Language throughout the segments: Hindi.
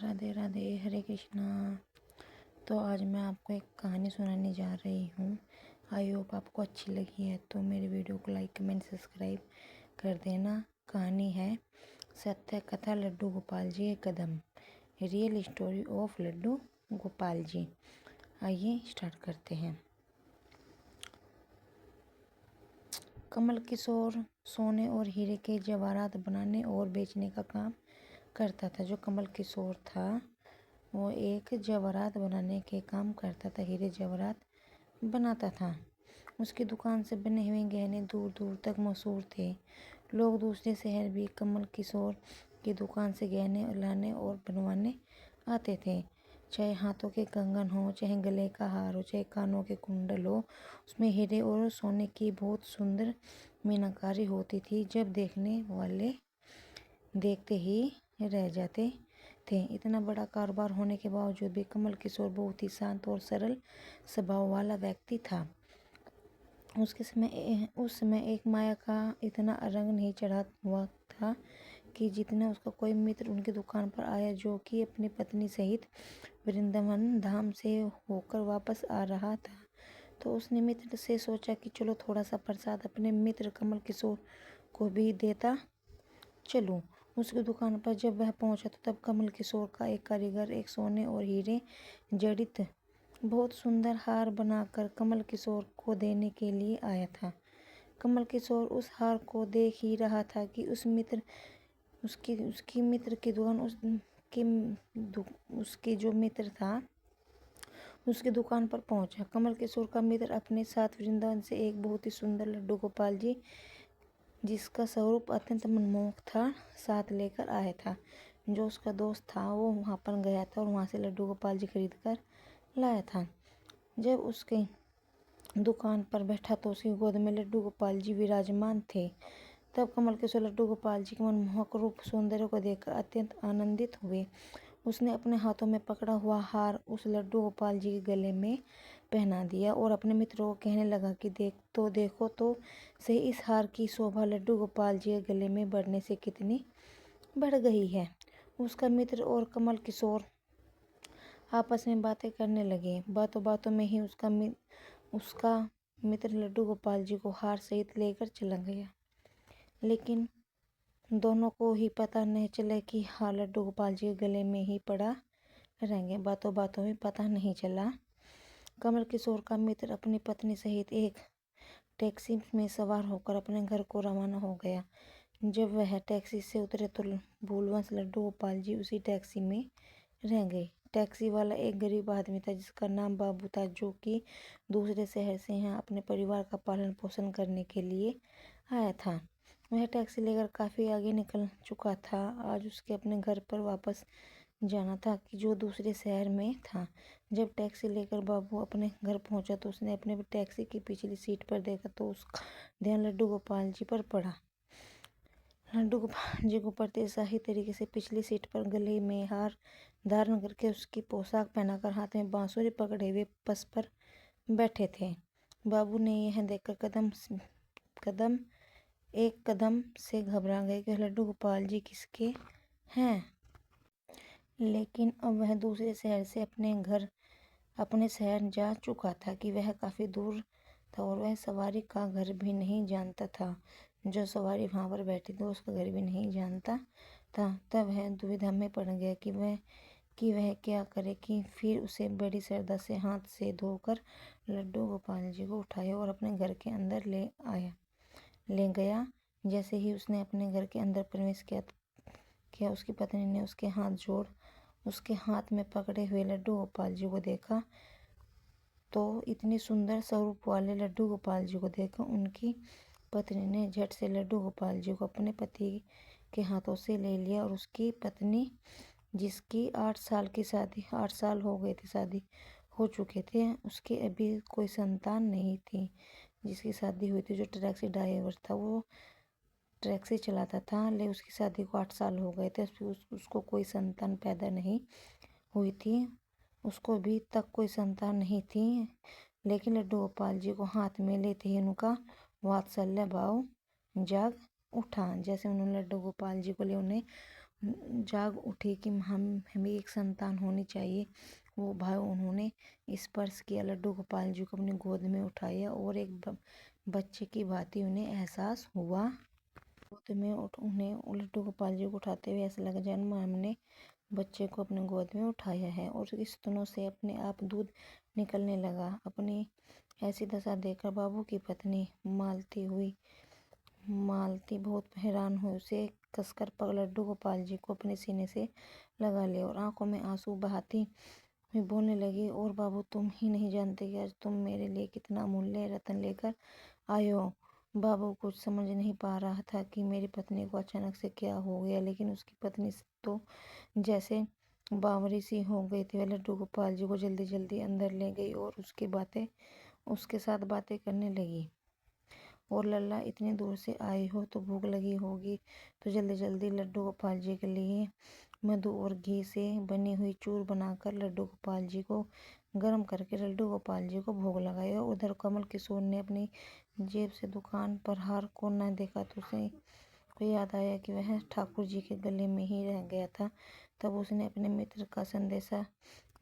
राधे राधे, हरे कृष्णा। तो आज मैं आपको एक कहानी सुनाने जा रही हूँ। आई होप आपको अच्छी लगी है तो मेरी वीडियो को लाइक कमेंट सब्सक्राइब कर देना। कहानी है सत्य कथा लड्डू गोपाल जी एक कदम, real story of Laddu Gopal ji. आइए स्टार्ट करते हैं। कमल किशोर सोने और हीरे के जवाहरात बनाने और बेचने का काम करता था। जो कमल किशोर था वो एक जवाहरात बनाने के काम करता था, हीरे जवाहरात बनाता था। उसकी दुकान से बने हुए गहने दूर दूर तक मशहूर थे। लोग दूसरे शहर भी कमल किशोर की दुकान से गहने लाने और बनवाने आते थे। चाहे हाथों के कंगन हो, चाहे गले का हार हो, चाहे कानों के कुंडल हो, उसमें हीरे और सोने की बहुत सुंदर मीनाकारी होती थी। जब देखने वाले देखते ही रह जाते थे। इतना बड़ा कारोबार होने के बावजूद भी कमल किशोर बहुत ही शांत और सरल स्वभाव वाला व्यक्ति था। उस समय एक माया का इतना रंग नहीं चढ़ा हुआ था कि जितना उसका कोई मित्र उनकी दुकान पर आया, जो कि अपनी पत्नी सहित वृंदावन धाम से होकर वापस आ रहा था, तो उसने मित्र से सोचा कि चलो थोड़ा सा प्रसाद अपने मित्र कमल किशोर को भी देता चलूं। उसकी दुकान पर जब वह पहुंचा तो तब कमल किशोर का एक कारीगर एक सोने और हीरे जड़ित बहुत सुंदर हार बनाकर कमल किशोर को देने के लिए आया था। कमल किशोर उस हार को देख ही रहा था कि उसकी मित्र की दुकान उसके जो मित्र था उसकी दुकान पर पहुंचा। कमल किशोर का मित्र अपने साथ वृंदावन से एक बहुत ही सुंदर लड्डू गोपाल जी, जिसका स्वरूप अत्यंत मनमोहक था, साथ लेकर आया था। जो उसका दोस्त था वो वहाँ पर गया था और वहाँ से लड्डू गोपाल जी खरीद कर लाया था। जब उसके दुकान पर बैठा तो उसकी गोद में लड्डू गोपाल जी विराजमान थे। तब कमल किशोर लड्डू गोपाल जी के मनमोहक रूप सौंदर्य को देखकर अत्यंत आनंदित हुए। उसने अपने हाथों में पकड़ा हुआ हार उस लड्डू गोपाल जी के गले में पहना दिया और अपने मित्रों को कहने लगा कि देखो तो सही, इस हार की शोभा लड्डू गोपाल जी के गले में बढ़ने से कितनी बढ़ गई है। उसका मित्र और कमल किशोर आपस में बातें करने लगे। बातों बातों में ही उसका मित्र लड्डू गोपाल जी को हार सहित लेकर चला गया, लेकिन दोनों को ही पता नहीं चला कि हार लड्डू गोपाल जी के गले में ही पड़ा रहेंगे। बातों बातों में पता नहीं चला। कमल किशोर का मित्र अपनी पत्नी सहित एक टैक्सी में सवार होकर अपने घर को रवाना हो गया। जब वह टैक्सी से उतरे तो भूलवश लड्डू गोपाल जी उसी टैक्सी में रह गए। टैक्सी वाला एक गरीब आदमी था जिसका नाम बाबू था, जो कि दूसरे शहर से यहाँ अपने परिवार का पालन पोषण करने के लिए आया था। वह टैक्सी लेकर काफ़ी आगे निकल चुका था। आज उसके अपने घर पर वापस जाना था कि जो दूसरे शहर में था। जब टैक्सी लेकर बाबू अपने घर पहुंचा तो उसने अपने टैक्सी की पिछली सीट पर देखा तो उसका ध्यान लड्डू गोपाल जी पर पड़ा। लड्डू गोपाल जी को प्रतिशाही तरीके से पिछली सीट पर गले में हार धारण करके उसकी पोशाक पहनाकर हाथ में बांसुरी पकड़े हुए बस पर बैठे थे। बाबू ने यह देखकर एक कदम से घबरा गए कि लड्डू गोपाल जी किसके हैं। लेकिन अब वह दूसरे शहर से अपने शहर जा चुका था कि वह काफ़ी दूर था और वह सवारी का घर भी नहीं जानता था। जो सवारी वहाँ पर बैठी थी उसका घर भी नहीं जानता था। तब वह दुविधा में पड़ गया कि वह क्या करे। कि फिर उसे बड़ी श्रद्धा से हाथ से धोकर लड्डू गोपाल जी को उठाया और अपने घर के अंदर ले गया। जैसे ही उसने अपने घर के अंदर प्रवेश किया उसकी पत्नी ने उसके हाथ जोड़ उसके हाथ में पकड़े हुए लड्डू गोपाल जी को देखा। तो इतनी सुंदर स्वरूप वाले लड्डू गोपाल जी को देखकर उनकी पत्नी ने झट से लड्डू गोपाल जी को अपने पति के हाथों से ले लिया और उसकी पत्नी, जिसकी 8 साल हो गए थे शादी हो चुके थे, उसके अभी कोई संतान नहीं थी, जिसकी शादी हुई थी, जो टैक्सी ड्राइवर था, वो टैक्सी चलाता था, लेकिन उसकी शादी को 8 साल हो गए थे। उसको कोई संतान पैदा नहीं हुई थी। उसको भी तक कोई संतान नहीं थी। लेकिन लड्डू गोपाल जी को हाथ में लेते ही उनका वात्सल्य भाव जाग उठा। जैसे उन्होंने लड्डू गोपाल जी को ले उन्हें जाग उठी कि हम हमें एक संतान होनी चाहिए। वो भाई उन्होंने स्पर्श किया, लड्डू गोपाल जी को अपनी गोद में उठाया और एक बच्चे की भांति उन्हें एहसास हुआ। गोद में उन्हें लड्डू गोपाल जी को उठाते हुए ऐसा लगा जन्म हमने बच्चे को अपने गोद में उठाया है और उसके स्तनों से अपने आप दूध निकलने लगा। अपनी ऐसी दशा देखकर बाबू की पत्नी मालती बहुत हैरान हुई। उसे कसकर पकड़ लड्डू गोपाल जी को अपने सीने से लगा लिया और आंखों में आंसू बहाती हुई बोलने लगी, और बाबू, तुम ही नहीं जानते कि आज तुम मेरे लिए कितना अमूल्य रत्न लेकर आए हो। बाबू कुछ समझ नहीं पा रहा था कि मेरी पत्नी को अचानक से क्या हो गया, लेकिन उसकी पत्नी तो जैसे बावरी सी हो गई थी। वह लड्डू गोपाल जी को जल्दी जल्दी अंदर ले गई और उसके साथ बातें करने लगी। और लल्ला, इतनी दूर से आई हो तो भूख लगी होगी, तो जल्दी जल्दी लड्डू गोपाल जी के लिए मधु और घी से बनी हुई चूर बनाकर लड्डू गोपाल जी को गर्म करके लड्डू गोपाल जी को भोग लगाया। उधर कमल किशोर ने अपनी जेब से दुकान पर हार को न देखा तो उसे को याद आया कि वह ठाकुर जी के गले में ही रह गया था। तब उसने अपने मित्र का संदेशा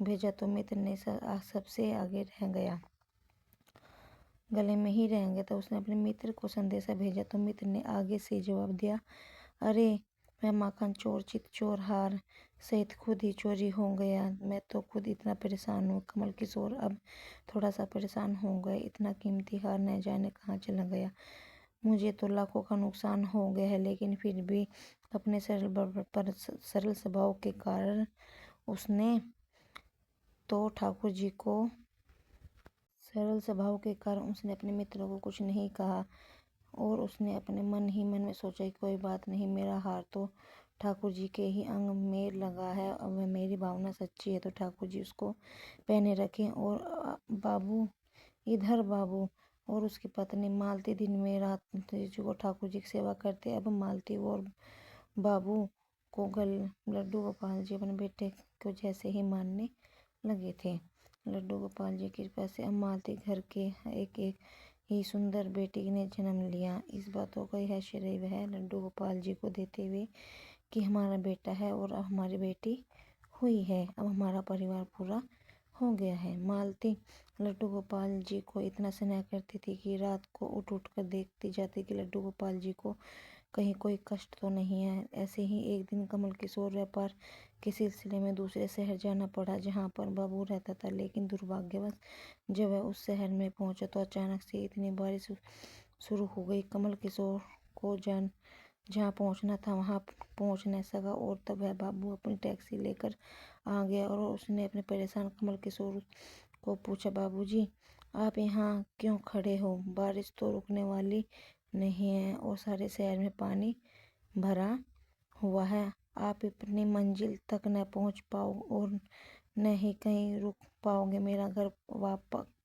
भेजा तो मित्र ने सबसे आगे रह गया, गले में ही रह गया। तो उसने अपने मित्र को संदेशा भेजा तो मित्र ने आगे से जवाब दिया, अरे वह माखन चोर चित चोर हार सहित खुद ही चोरी हो गया। मैं तो खुद इतना परेशान हूँ। कमल किशोर अब थोड़ा सा परेशान हो गए। इतना कीमती हार न जाने कहाँ चला गया। मुझे तो लाखों का नुकसान हो गया है, लेकिन फिर भी अपने सरल स्वभाव के कारण उसने अपने मित्रों को कुछ नहीं कहा और उसने अपने मन ही मन में सोचा कि कोई बात नहीं, मेरा हार तो ठाकुर जी के ही अंग में लगा है और वह मेरी भावना सच्ची है तो ठाकुर जी उसको पहने रखें। और बाबू और उसकी पत्नी मालती दिन में रात जी को ठाकुर जी की सेवा करते। अब मालती और बाबू को लड्डू गोपाल जी अपने बेटे को जैसे ही मानने लगे थे। लड्डू गोपाल जी की कृपा से अब मालती घर के एक एक ही सुंदर बेटी ने जन्म लिया। इस बातों का यह श्रेय वह लड्डू गोपाल जी को देते हुए कि हमारा बेटा है और अब हमारी बेटी हुई है, अब हमारा परिवार पूरा हो गया है। मालती लड्डू गोपाल जी को इतना स्नेह करती थी कि रात को उठ उठ कर देखती जाती कि लड्डू गोपाल जी को कहीं कोई कष्ट तो नहीं है। ऐसे ही एक दिन कमल किशोर व्यापार के सिलसिले में दूसरे शहर जाना पड़ा जहाँ पर बाबू रहता था, लेकिन दुर्भाग्यवश जब वह उस शहर में पहुंचा तो अचानक से इतनी बारिश शुरू हो गई। कमल किशोर को जहाँ पहुंचना था वहाँ पहुंच न सका और तब वह बाबू अपनी टैक्सी लेकर आ गया और उसने अपने परेशान कमल किशोर को पूछा, बाबूजी, आप यहाँ क्यों खड़े हो? बारिश तो रुकने वाली नहीं है और सारे शहर में पानी भरा हुआ है। आप अपनी मंजिल तक न पहुँच पाओ और न ही कहीं रुक पाओगे। मेरा घर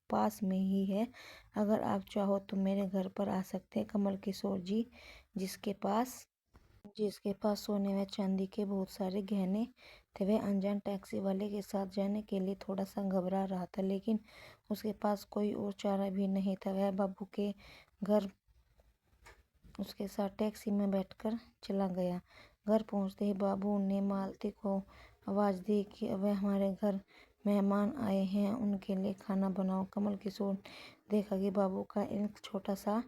पास में ही है। अगर आप चाहो तो मेरे घर पर आ सकते हैं। कमल किशोर जी जिसके पास सोने व चांदी के बहुत सारे गहने थे, वह अनजान टैक्सी वाले के साथ जाने के लिए थोड़ा सा घबरा रहा था, लेकिन उसके पास कोई और चारा भी नहीं था। वह बाबू के घर उसके साथ टैक्सी में बैठकर चला गया। घर पहुंचते ही बाबू ने मालती को आवाज़ दी कि वह हमारे घर मेहमान आए हैं, उनके लिए खाना बनाओ। कमल किशोर देखा कि बाबू का एक छोटा सा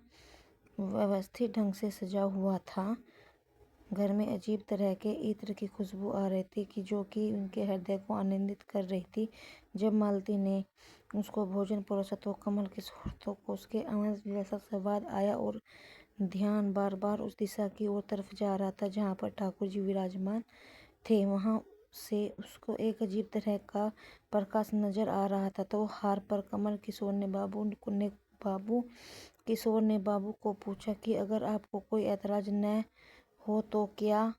व्यवस्थित ढंग से सजा हुआ था। घर में अजीब तरह के इत्र की खुशबू आ रही थी कि जो कि उनके हृदय को आनंदित कर रही थी। जब मालती ने उसको भोजन परोसा तो कमल किशोर को उसके आवाज़ जैसा स्वाद आया और ध्यान बार बार उस दिशा की ओर तरफ जा रहा था जहाँ पर ठाकुर जी विराजमान थे। वहाँ से उसको एक अजीब तरह का प्रकाश नजर आ रहा था। तो हार पर कमल किशोर ने बाबू को पूछा कि अगर आपको कोई ऐतराज न हो तो क्या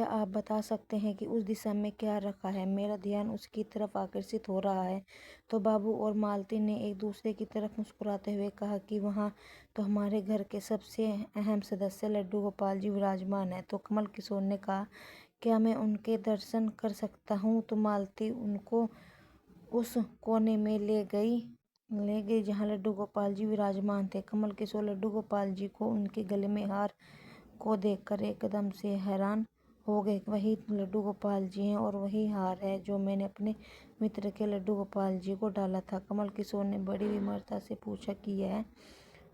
आप बता सकते हैं कि उस दिशा में क्या रखा है? मेरा ध्यान उसकी तरफ आकर्षित हो रहा है। तो बाबू और मालती ने एक दूसरे की तरफ मुस्कुराते हुए कहा कि वहाँ तो हमारे घर के सबसे अहम सदस्य लड्डू गोपाल जी विराजमान है। तो कमल किशोर ने कहा, क्या मैं उनके दर्शन कर सकता हूँ? तो मालती उनको उस कोने में ले गई जहाँ लड्डू गोपाल जी विराजमान थे। कमल किशोर लड्डू गोपाल जी को उनके गले में हार को देखकर एकदम से हैरान हो गए। वही लड्डू गोपाल जी हैं और वही हार है जो मैंने अपने मित्र के लड्डू गोपाल जी को डाला था। कमल किशोर ने बड़ी विनम्रता से पूछा कि यह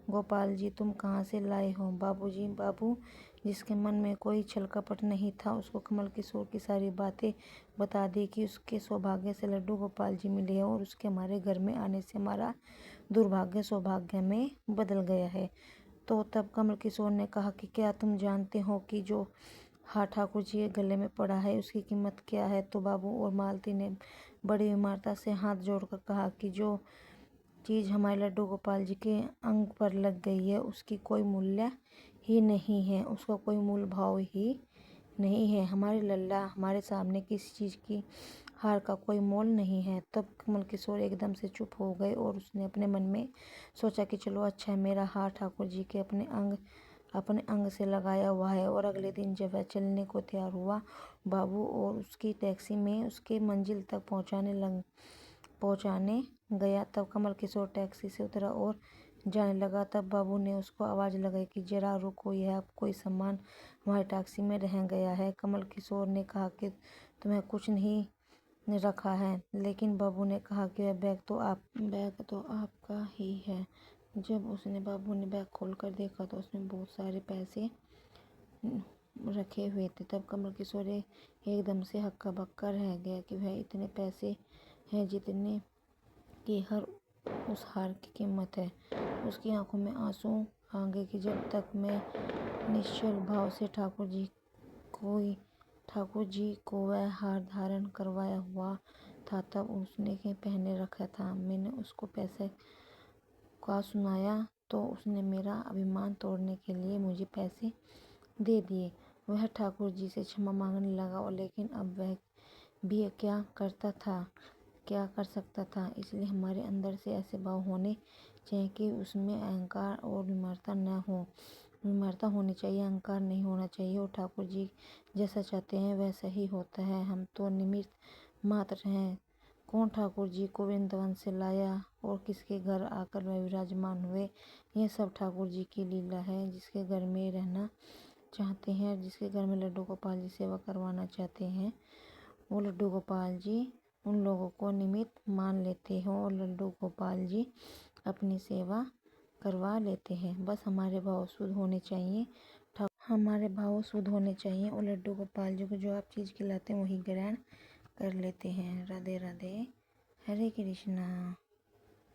गोपाल जी तुम कहाँ से लाए हो? बाबूजी, बाबू जिसके मन में कोई छल कपट नहीं था उसको कमल किशोर की सारी बातें बता दी कि उसके सौभाग्य से लड्डू गोपाल जी मिले हैं और उसके हमारे घर में आने से हमारा दुर्भाग्य सौभाग्य में बदल गया है। तो तब कमल किशोर ने कहा कि क्या तुम जानते हो कि जो हार ठाकुर जी के गले में पड़ा है उसकी कीमत क्या है? तो बाबू और मालती ने बड़ी विनम्रता से हाथ जोड़कर कहा कि जो चीज़ हमारे लड्डू गोपाल जी के अंग पर लग गई है उसकी कोई मूल्य ही नहीं है, उसका कोई मूल भाव ही नहीं है। हमारे लल्ला हमारे सामने किसी चीज़ की हार का कोई मोल नहीं है। तब कमल किशोर एकदम से चुप हो गए और उसने अपने मन में सोचा कि चलो अच्छा है, मेरा हार ठाकुर जी के अपने अंग से लगाया हुआ है। और अगले दिन जब वह चलने को तैयार हुआ, बाबू और उसकी टैक्सी में उसके मंजिल तक पहुंचाने गया। तब कमल किशोर टैक्सी से उतरा और जाने लगा। तब बाबू ने उसको आवाज़ लगाई कि जरा रुको, यह कोई सामान हमारी टैक्सी में रह गया है। कमल किशोर ने कहा कि तुम्हें कुछ नहीं रखा है, लेकिन बाबू ने कहा कि वह बैग तो आपका ही है। जब बाबू ने बैग खोलकर देखा तो उसमें बहुत सारे पैसे रखे हुए थे। तब कमल किशोर एकदम से हक्का बक्का रह गया कि वह इतने पैसे हैं जितने की हर उस हार की कीमत है। उसकी आंखों में आंसू आ गए कि जब तक मैं निश्चल भाव से ठाकुर जी को वह हार धारण करवाया हुआ था तब उसने पहने रखा था। मैंने उसको पैसे का सुनाया तो उसने मेरा अभिमान तोड़ने के लिए मुझे पैसे दे दिए। वह ठाकुर जी से क्षमा मांगने लगा और लेकिन अब वह भी क्या कर सकता था। इसलिए हमारे अंदर से ऐसे भाव होने चाहिए कि उसमें अहंकार और विमर्शता न हो। विमर्शता होनी चाहिए, अहंकार नहीं होना चाहिए। और ठाकुर जी जैसा चाहते हैं वैसा ही होता है, हम तो निमित्त मात्र हैं। कौन ठाकुर जी को वृंदावन से लाया और किसके घर आकर वह विराजमान हुए, यह सब ठाकुर जी की लीला है। जिसके घर में रहना चाहते हैं, जिसके घर में लड्डू गोपाल जी सेवा करवाना चाहते हैं, वो लड्डू गोपाल जी उन लोगों को निमित्त मान लेते हैं और लड्डू गोपाल जी अपनी सेवा करवा लेते हैं। बस हमारे भाव शुद्ध होने चाहिए, और लड्डू गोपाल जी को जो आप चीज़ खिलाते हैं वही ग्रहण कर लेते हैं। राधे राधे, हरे कृष्णा।